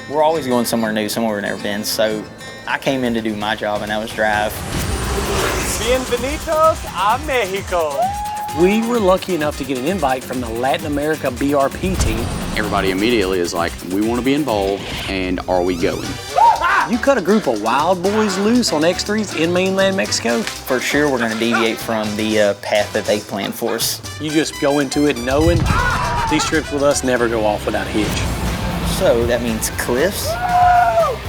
We're always going somewhere new, somewhere we've never been, so I came in to do my job, and that was drive. Bienvenidos a Mexico. We were lucky enough to get an invite from the Latin America BRP team. Everybody immediately is like, we want to be involved, and are we going? You cut a group of wild boys loose on X3s in mainland Mexico? For sure, we're going to deviate from the path that they planned for us. You just go into it knowing these trips with us never go off without a hitch. So that means cliffs,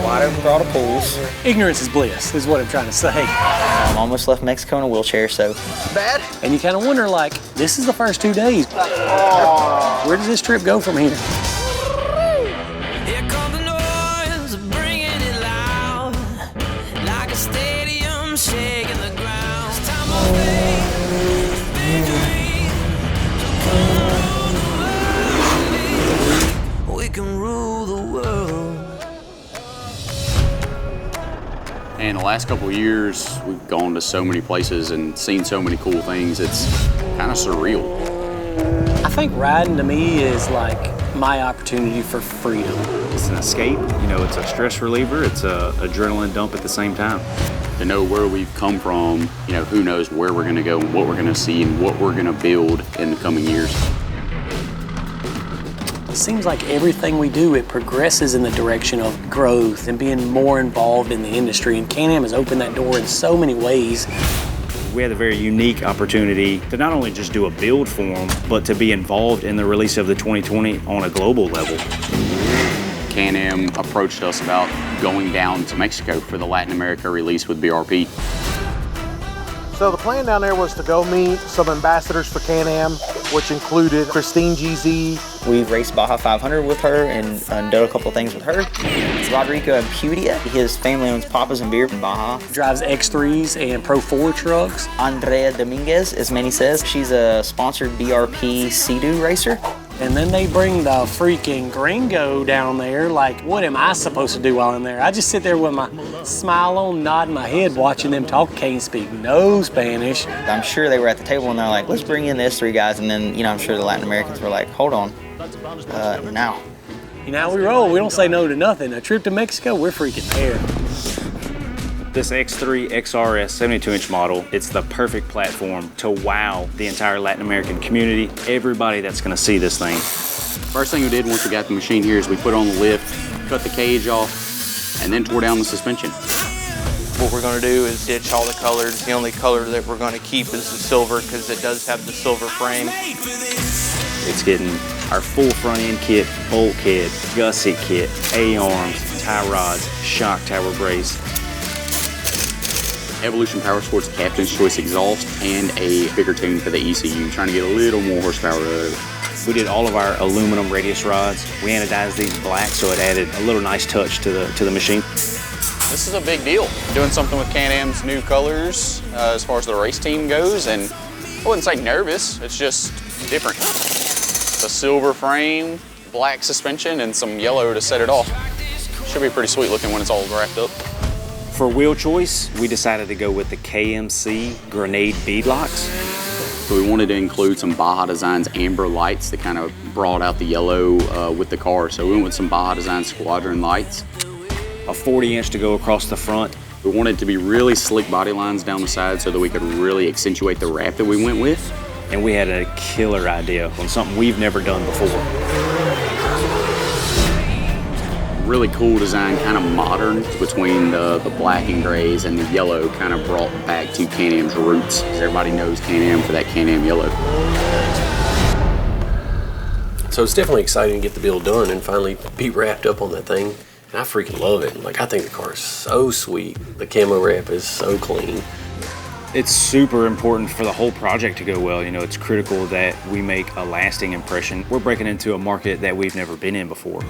wide open throttle pools. Ignorance is bliss, is what I'm trying to say. Almost left Mexico in a wheelchair, so. Bad? And you kind of wonder, like, this is the first 2 days. Where does this trip go from here? Here comes the noise, bringing it loud, like a stadium shaking the ground. It's time of faith, big dream, so come on, we can rule the world. And the last couple of years, we've gone to so many places and seen so many cool things. It's kind of surreal. I think riding to me is like my opportunity for freedom. It's an escape, you know, it's a stress reliever, it's a adrenaline dump at the same time. To know where we've come from, you know, who knows where we're gonna go and what we're gonna see and what we're gonna build in the coming years. It seems like everything we do, it progresses in the direction of growth and being more involved in the industry. And Can-Am has opened that door in so many ways. We had a very unique opportunity to not only just do a build for them, but to be involved in the release of the 2020 on a global level. Can-Am approached us about going down to Mexico for the Latin America release with BRP. So the plan down there was to go meet some ambassadors for Can-Am, which included Christine GZ. We've raced Baja 500 with her and done a couple things with her. Rodrigo Ampudia, his family owns Papa's and Beer in Baja. Drives X3s and Pro 4 trucks. Andrea Dominguez, as Manny says, she's a sponsored BRP Sea-Doo racer. And then they bring the freaking gringo down there. Like, what am I supposed to do while I'm there? I just sit there with my smile on, nodding my head, watching them talk. Can't speak no Spanish. I'm sure they were at the table and they're like, let's bring in the S3 guys. And then, you know, I'm sure the Latin Americans were like, hold on, now. You know how we roll. We don't say no to nothing. A trip to Mexico, we're freaking there. This X3 XRS 72-inch model, it's the perfect platform to wow the entire Latin American community, everybody that's gonna see this thing. First thing we did once we got the machine here is we put on the lift, cut the cage off, and then tore down the suspension. What we're going to do is ditch all the colors. The only color that we're going to keep is the silver because it does have the silver frame. It's getting our full front end kit, bulkhead, gusset kit, A-arms, tie rods, shock tower brace. Evolution Power Sports Captain's Choice exhaust and a bigger tune for the ECU, trying to get a little more horsepower out of it. We did all of our aluminum radius rods. We anodized these black, so it added a little nice touch to the machine. This is a big deal, doing something with Can-Am's new colors as far as the race team goes, and I wouldn't say nervous, it's just different. The silver frame, black suspension, and some yellow to set it off. Should be pretty sweet looking when it's all wrapped up. For wheel choice, we decided to go with the KMC Grenade beadlocks. So we wanted to include some Baja Designs amber lights that kind of brought out the yellow with the car. So we went with some Baja Design Squadron lights. A 40-inch to go across the front. We wanted it to be really slick body lines down the side so that we could really accentuate the wrap that we went with. And we had a killer idea on something we've never done before. Really cool design, kind of modern between the black and grays, and the yellow kind of brought back to Can-Am's roots, because everybody knows Can-Am for that Can-Am yellow. So it's definitely exciting to get the build done and finally be wrapped up on that thing. And I freaking love it. Like, I think the car is so sweet. The camo wrap is so clean. It's super important for the whole project to go well. You know, it's critical that we make a lasting impression. We're breaking into a market that we've never been in before.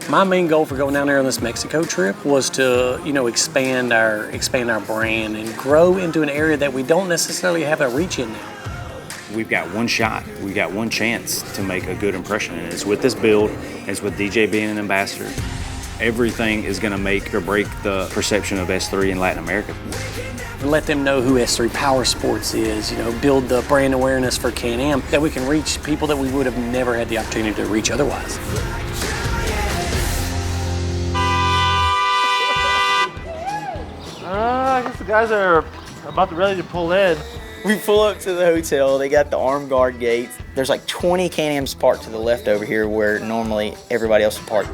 My main goal for going down there on this Mexico trip was to, you know, expand our brand and grow into an area that we don't necessarily have a reach in now. We've got one shot, we've got one chance to make a good impression, and it's with this build, it's with DJ being an ambassador. Everything is gonna make or break the perception of S3 in Latin America. And let them know who S3 Power Sports is, you know, build the brand awareness for Can-Am, that we can reach people that we would have never had the opportunity to reach otherwise. guys are about ready to pull in. We pull up to the hotel. They got the armed guard gates. There's like 20 Can-Ams parked to the left over here where normally everybody else would park.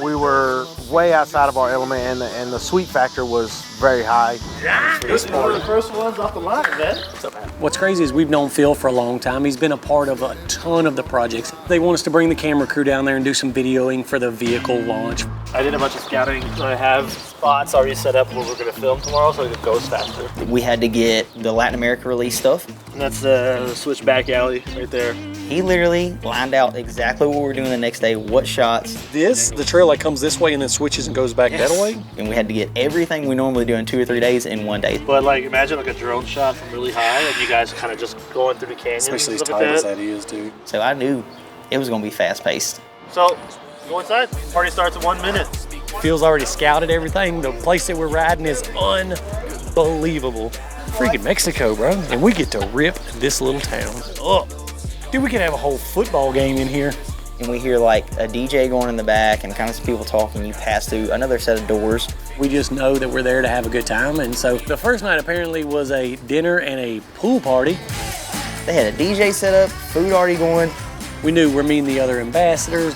We were way outside of our element, and the sweet factor was very high. This is one of the first ones off the line, man. What's crazy is we've known Phil for a long time. He's been a part of a ton of the projects. They want us to bring the camera crew down there and do some videoing for the vehicle launch. I did a bunch of scouting. I have spots already set up where we're going to film tomorrow so it goes faster. We had to get the Latin America release stuff. And that's the switchback alley right there. He literally lined out exactly what we're doing the next day, what shots. The trail like comes this way and then switches and goes back that way? And we had to get everything we normally do in 2 or 3 days in one day. But like imagine like a drone shot from really high and you guys kind of just going through the canyon. Especially as tight as that is, dude. So I knew it was going to be fast paced. So go inside. Party starts in 1 minute. Phil's already scouted everything. The place that we're riding is unbelievable. Freaking Mexico, bro. And we get to rip this little town up. Dude, we could have a whole football game in here. And we hear like a DJ going in the back and kind of some people talking. You pass through another set of doors. We just know that we're there to have a good time. And so the first night apparently was a dinner and a pool party. They had a DJ set up, food already going. We knew we're meeting the other ambassadors.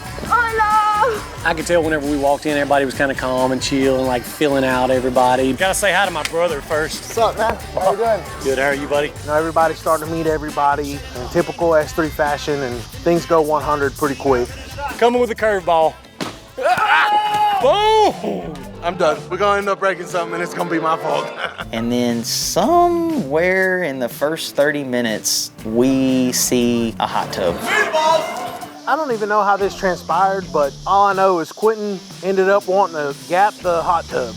I could tell whenever we walked in, everybody was kind of calm and chill and like filling out everybody. Gotta say hi to my brother first. What's up, man? How you doing? Good, how are you, buddy? You know, everybody's starting to meet everybody in typical S3 fashion, and things go 100 pretty quick. Coming with a curveball. Boom! I'm done. We're gonna end up breaking something, and it's gonna be my fault. And then somewhere in the first 30 minutes, we see a hot tub. I don't even know how this transpired, but all I know is Quentin ended up wanting to gap the hot tub.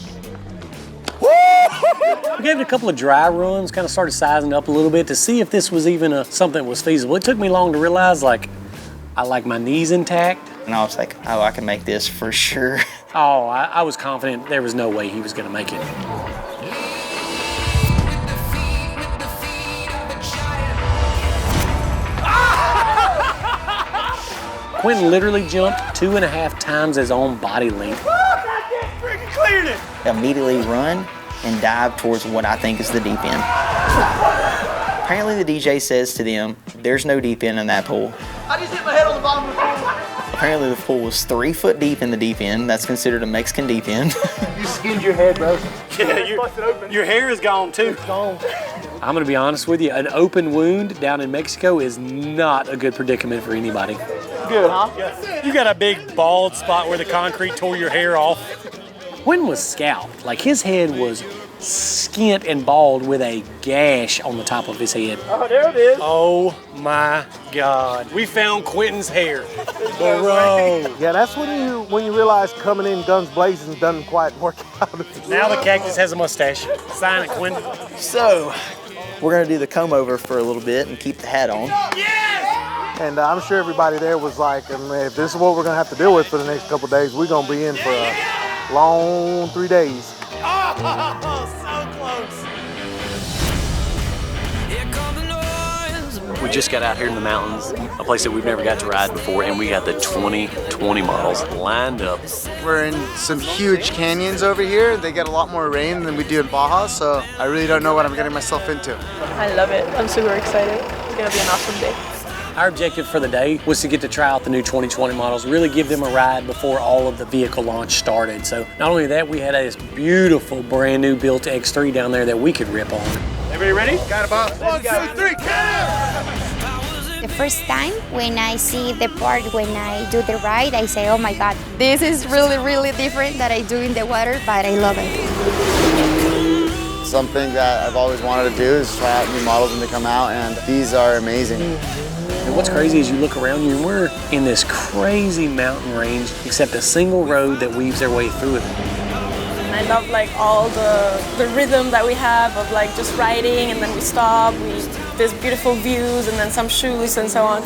We gave it a couple of dry runs, kind of started sizing up a little bit to see if this was even something that was feasible. It took me long to realize, like, I like my knees intact. And I was like, oh, I can make this for sure. Oh, I was confident there was no way he was going to make it. Quentin literally jumped 2.5 times his own body length. Freaking cleared it! Immediately run and dive towards what I think is the deep end. Apparently the DJ says to them, there's no deep end in that pool. I just hit my head on the bottom of the pool. Apparently the pool was 3 foot deep in the deep end. That's considered a Mexican deep end. You skinned your head, bro. Yeah, your hair is gone too. It's gone. I'm gonna be honest with you, an open wound down in Mexico is not a good predicament for anybody. Good, huh? You got a big bald spot where the concrete tore your hair off. Quentin was scalped. Like his head was skint and bald with a gash on the top of his head. Oh, there it is. Oh my God. We found Quentin's hair. Bro. Yeah, that's when you realize coming in guns blazing doesn't quite work out. Now the cactus has a mustache. Sign it, Quentin. So, we're gonna do the comb over for a little bit and keep the hat on. And I'm sure everybody there was like, if this is what we're gonna have to deal with for the next couple of days, we're gonna be in for a long 3 days. We just got out here in the mountains, a place that we've never got to ride before, and we got the 2020 models lined up. We're in some huge canyons over here. They get a lot more rain than we do in Baja, so I really don't know what I'm getting myself into. I love it. I'm super excited. It's gonna be an awesome day. Our objective for the day was to get to try out the new 2020 models, really give them a ride before all of the vehicle launch started. So not only that, we had this beautiful brand new built X3 down there that we could rip on. Everybody ready? Got about 1, 2, 3, The first time when I see the part when I do the ride, I say, oh my God, this is really, really different that I do in the water, but I love it. Something that I've always wanted to do is try out new models when they come out, and these are amazing. And what's crazy is you look around you and we're in this crazy mountain range, except a single road that weaves their way through it. I love like all the rhythm that we have of like just riding and then we stop, there's beautiful views and then some shoes and so on.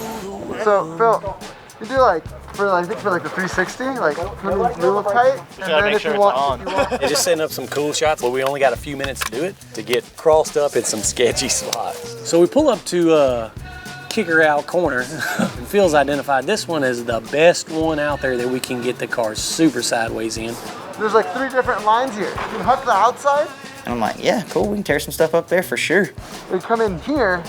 So Phil, you do like for the 360, like move tight, and then if you want, They're just setting up some cool shots, but we only got a few minutes to do it to get crossed up in some sketchy spots. So we pull up to Kicker Out Corner, and Phil's identified this one as the best one out there that we can get the car super sideways in. There's like 3 different lines here. You can hook the outside. And I'm like, yeah, cool, we can tear some stuff up there for sure. We come in here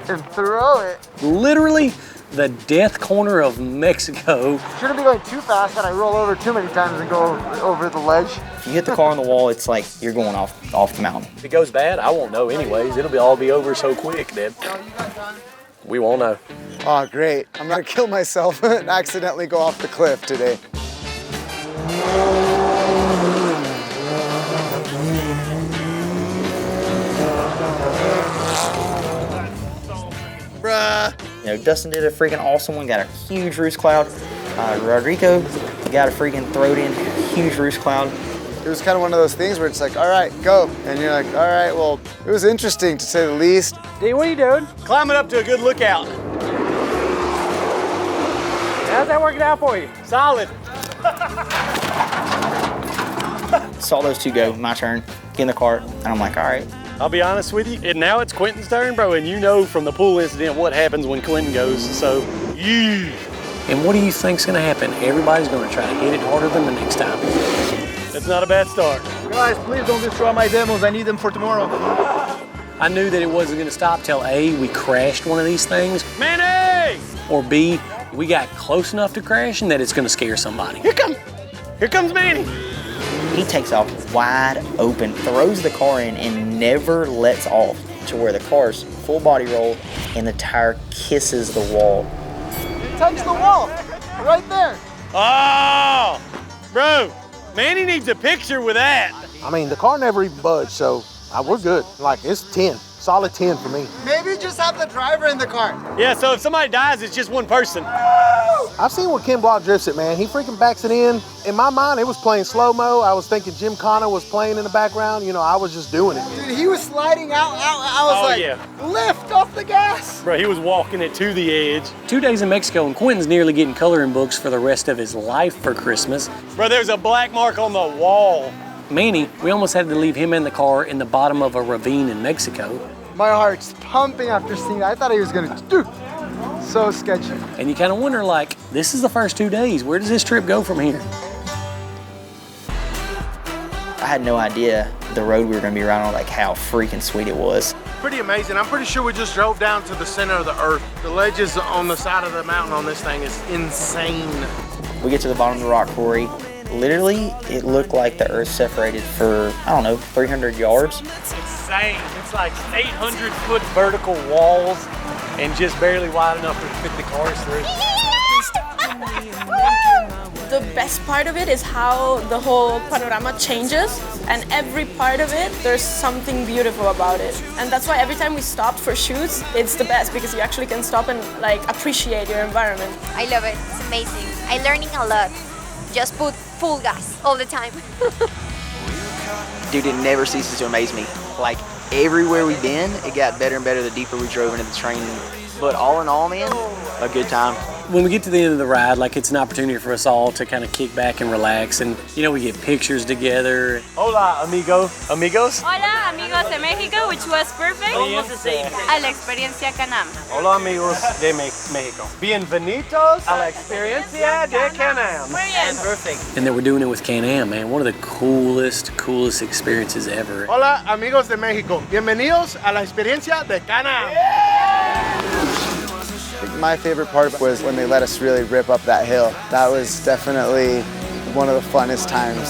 and throw it. Literally the death corner of Mexico. Shouldn't be going too fast that I roll over too many times and go over the ledge. If you hit the car on the wall, it's like you're going off the mountain. If it goes bad, I won't know anyways. It'll all be over so quick then. We won't know. Oh, great. I'm gonna kill myself and accidentally go off the cliff today. Bruh. You know, Dustin did a freaking awesome one, got a huge roost cloud. Rodrigo got a freaking throwed in huge roost cloud. It was kind of one of those things where it's like, all right, go. And you're like, all right, well, it was interesting to say the least. D, what are you doing? Climbing up to a good lookout. How's that working out for you? Solid. Saw those two go, my turn, get in the cart, and I'm like, all right. I'll be honest with you, and now it's Quentin's turn, bro, and you know from the pool incident what happens when Quentin goes, so, yeah. And what do you think's gonna happen? Everybody's gonna try to hit it harder than the next time. That's not a bad start. Guys, please don't destroy my demos. I need them for tomorrow. I knew that it wasn't gonna stop till A, we crashed one of these things. Manny! Or B, we got close enough to crashing that it's gonna scare somebody. Here comes Manny. He takes off wide open, throws the car in, and never lets off to where the car's full body roll and the tire kisses the wall. It touched the wall, right there. Oh, bro, Manny needs a picture with that. I mean, the car never even budged, so we're good. Like, it's 10, solid 10 for me. Maybe just have the driver in the car. Yeah, so if somebody dies, it's just one person. I've seen when Ken Block drifts it, man. He freaking backs it in. In my mind, it was playing slow-mo. I was thinking Jim Connor was playing in the background. You know, I was just doing it. Dude, he was sliding out. I was lift off the gas. Bro, he was walking it to the edge. 2 days in Mexico, and Quentin's nearly getting coloring books for the rest of his life for Christmas. Bro, there's a black mark on the wall. Manny, we almost had to leave him in the car in the bottom of a ravine in Mexico. My heart's pumping after seeing that. I thought he was gonna do. So sketchy. And you kind of wonder, like, this is the first 2 days. Where does this trip go from here? I had no idea the road we were gonna be riding on, like how freaking sweet it was. Pretty amazing. I'm pretty sure we just drove down to the center of the earth. The ledges on the side of the mountain on this thing is insane. We get to the bottom of the rock quarry. Literally, it looked like the earth separated for, I don't know, 300 yards. It's insane. It's like 800-foot vertical walls and just barely wide enough to fit the cars through. The best part of it is how the whole panorama changes, and every part of it, there's something beautiful about it. And that's why every time we stopped for shoots, it's the best because you actually can stop and like appreciate your environment. I love it. It's amazing. I'm learning a lot. Just put full gas all the time. Dude, it never ceases to amaze me. Like, everywhere we've been, it got better and better the deeper we drove into the training. But all in all, man, a good time. When we get to the end of the ride, like, it's an opportunity for us all to kind of kick back and relax. And, you know, we get pictures together. Hola, amigos. Hola, amigos de México, which was perfect. Almost the same. A la experiencia Can-Am. Hola, amigos de México. Bienvenidos a la experiencia de Can-Am. Muy bien. Perfect. And then we're doing it with Can-Am, man. One of the coolest experiences ever. Hola, amigos de México. Bienvenidos a la experiencia de Can-Am. My favorite part was when they let us really rip up that hill. That was definitely one of the funnest times.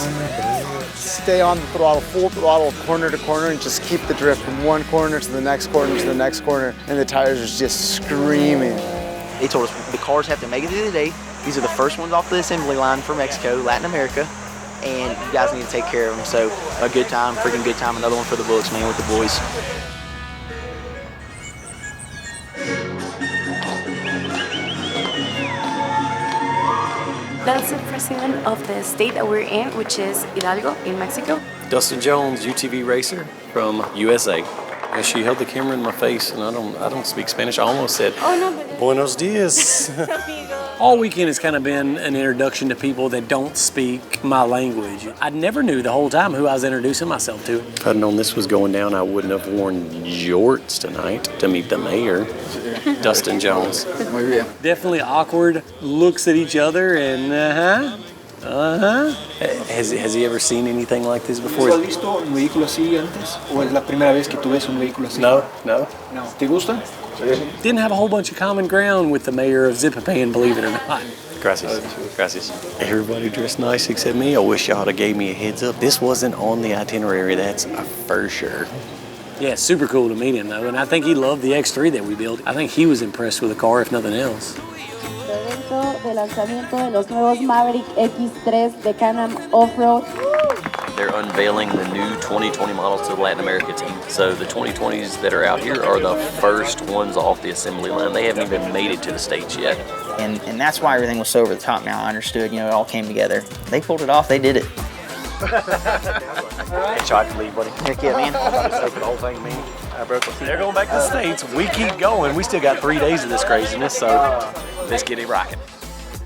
Stay on the throttle, full throttle, corner to corner, and just keep the drift from one corner to the next corner to the next corner, and the tires are just screaming. They told us the cars have to make it through the day. These are the first ones off the assembly line for Mexico, Latin America, and you guys need to take care of them. So a good time, freaking good time. Another one for the books, man, with the boys. That's the president of the state that we're in, which is Hidalgo in Mexico. Dustin Jones, UTV racer from USA. And she held the camera in my face, and I don't speak Spanish. I almost said, Oh, no, but Buenos dias. All weekend has kind of been an introduction to people that don't speak my language. I never knew the whole time who I was introducing myself to. If I'd known this was going down, I wouldn't have worn jorts tonight to meet the mayor, Dustin Jones. Definitely awkward looks at each other, and Has he ever seen anything like this before? ¿Has visto un vehículo así antes? ¿O es la primera vez que tú ves un vehículo así? No. ¿Te gusta? Didn't have a whole bunch of common ground with the mayor of Zipapan, believe it or not. Gracias. Everybody dressed nice except me. I wish y'all have gave me a heads up. This wasn't on the itinerary, that's for sure. Yeah, it's super cool to meet him though, and I think he loved the X3 that we built. I think he was impressed with the car, if nothing else. Evento de lanzamiento de los nuevos Maverick X3 de Can-Am Off-Road. They're unveiling the new 2020 models to the Latin America team. So the 2020s that are out here are the first ones off the assembly line. They haven't even made it to the States yet. And that's why everything was so over the top now. I understood, it all came together. They pulled it off, they did it. Shot to lead, buddy. Heck yeah, man. Take the whole thing, man. They're going back to the States. We keep going. We still got 3 days of this craziness, so let's get it rocking.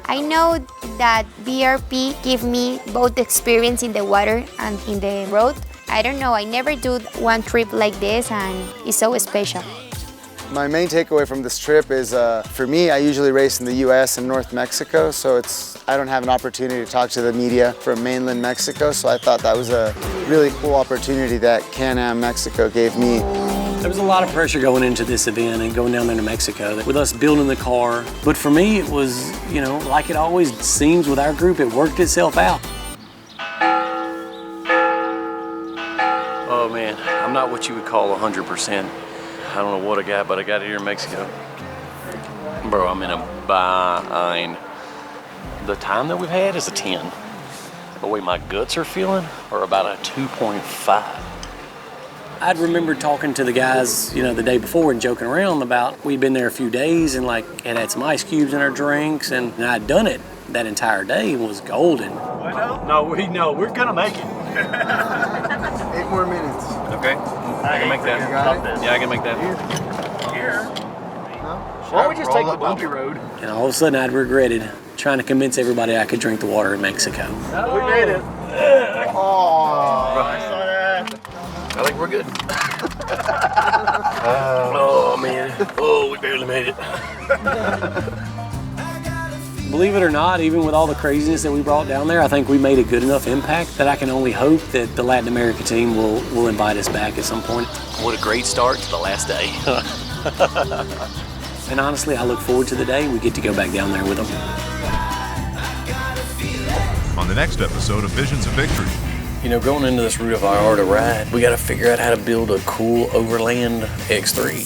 I know that BRP give me both the experience in the water and in the road. I don't know, I never do one trip like this and it's so special. My main takeaway from this trip is, for me, I usually race in the US and North Mexico, so I don't have an opportunity to talk to the media from mainland Mexico, so I thought that was a really cool opportunity that Can-Am Mexico gave me. There was a lot of pressure going into this event and going down there to Mexico with us building the car. But for me, it was, like it always seems with our group, it worked itself out. Oh man, I'm not what you would call 100%. I don't know what I got, but I got it here in Mexico. Bro, I'm in a bind. The time that we've had is a 10. The way my guts are feeling are about a 2.5. I'd remember talking to the guys, the day before and joking around about we'd been there a few days and had some ice cubes in our drinks and I'd done it that entire day and was golden. No, we're gonna make it. 8 more minutes. Okay, I can make that. Yeah, I can make that. Here. Why don't we just take the bumpy road? And all of a sudden I'd regretted trying to convince everybody I could drink the water in Mexico. We made it. I think we're good. Oh man, we barely made it. Believe it or not, even with all the craziness that we brought down there, I think we made a good enough impact that I can only hope that the Latin America team will invite us back at some point. What a great start to the last day. And honestly, I look forward to the day we get to go back down there with them. On the next episode of Visions of Victory. Going into this route of IR to ride, we got to figure out how to build a cool overland X3.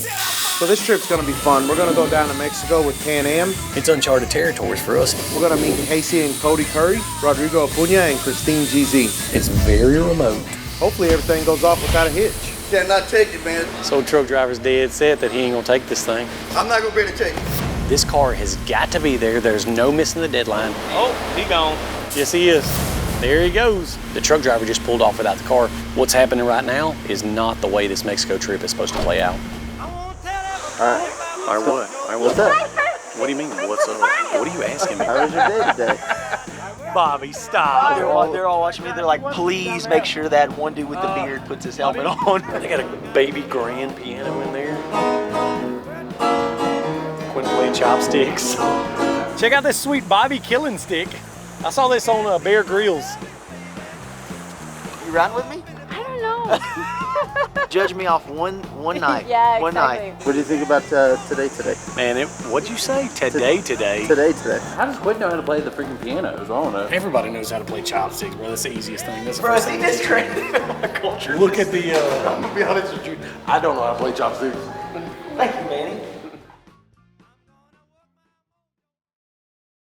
So this trip's gonna be fun. We're gonna go down to Mexico with Can-Am. It's uncharted territories for us. We're gonna meet Casey and Cody Curry, Rodrigo Ampudia, and Christine GZ. It's very remote. Hopefully everything goes off without a hitch. Cannot take it, man. So truck driver's dead set that he ain't gonna take this thing. I'm not gonna be able to take it. This car has got to be there. There's no missing the deadline. Oh, he gone. Yes, he is. There he goes. The truck driver just pulled off without the car. What's happening right now is not the way this Mexico trip is supposed to play out. All right, what? What's up? What do you mean, what's up? What are you asking me? How was your day today? Bobby, stop. They're all watching me. They're like, please make sure that one dude with the beard puts his helmet on. They got a baby grand piano in there. Quit playing chopsticks. Check out this sweet Bobby killing stick. I saw this on Bear Grylls. You riding with me? I don't know. Judge me off one night. Yeah, one exactly. night. What do you think about today? Man, what'd you say? Today. Today. How does Quinn know how to play the freaking pianos? I don't know. Everybody knows how to play chopsticks, bro. That's the easiest thing. That's the Bro, first see thing this you crazy my culture. Look at the. I'm gonna be honest with you. I don't know how to play chopsticks. Thank you, Manny.